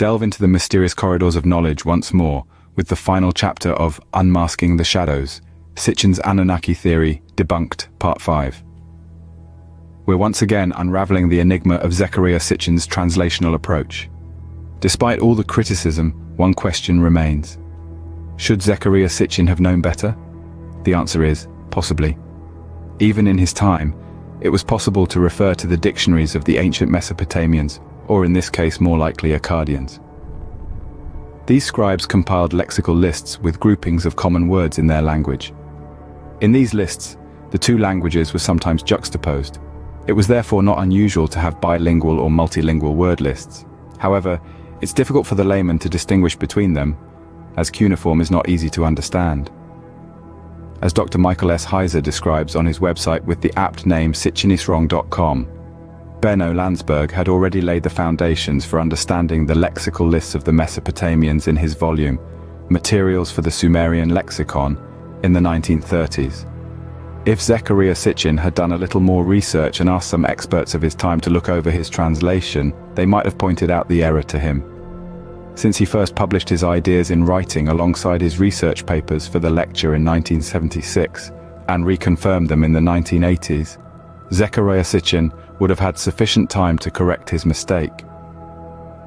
delve into the mysterious corridors of knowledge once more with the final chapter of Unmasking the Shadows, Sitchin's Anunnaki Theory, Debunked, Part 5. We're once again unraveling the enigma of Zecharia Sitchin's translational approach. Despite all the criticism, one question remains. Should Zecharia Sitchin have known better? The answer is, possibly. Even in his time, it was possible to refer to the dictionaries of the ancient Mesopotamians, or in this case more likely Akkadians. These scribes compiled lexical lists with groupings of common words in their language. In these lists, the two languages were sometimes juxtaposed. It was therefore not unusual to have bilingual or multilingual word lists. However, it's difficult for the layman to distinguish between them, as cuneiform is not easy to understand. As Dr. Michael S. Heiser describes on his website with the apt name sitchiniswrong.com, Benno Landsberg had already laid the foundations for understanding the lexical lists of the Mesopotamians in his volume, Materials for the Sumerian Lexicon, in the 1930s. If Zecharia Sitchin had done a little more research and asked some experts of his time to look over his translation, they might have pointed out the error to him. Since he first published his ideas in writing alongside his research papers for the lecture in 1976, and reconfirmed them in the 1980s, Zecharia Sitchin would have had sufficient time to correct his mistake.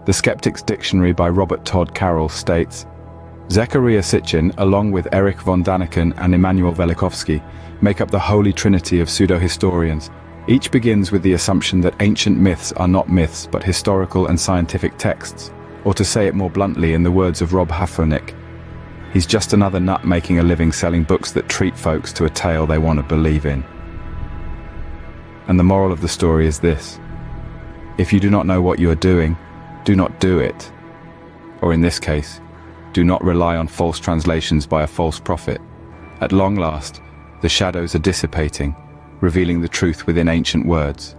The Skeptic's Dictionary by Robert Todd Carroll states, Zecharia Sitchin, along with Erich von Daniken and Immanuel Velikovsky, make up the holy trinity of pseudo-historians. Each begins with the assumption that ancient myths are not myths but historical and scientific texts, or to say it more bluntly in the words of Rob Hafonick, he's just another nut making a living selling books that treat folks to a tale they want to believe in. And the moral of the story is this: if you do not know what you are doing, do not do it. Or in this case, do not rely on false translations by a false prophet. At long last, the shadows are dissipating, revealing the truth within ancient words.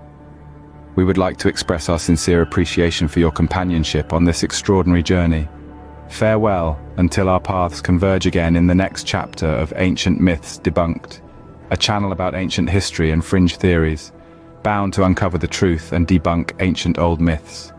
We would like to express our sincere appreciation for your companionship on this extraordinary journey. Farewell until our paths converge again in the next chapter of Ancient Myths Debunked, a channel about ancient history and fringe theories, bound to uncover the truth and debunk ancient old myths.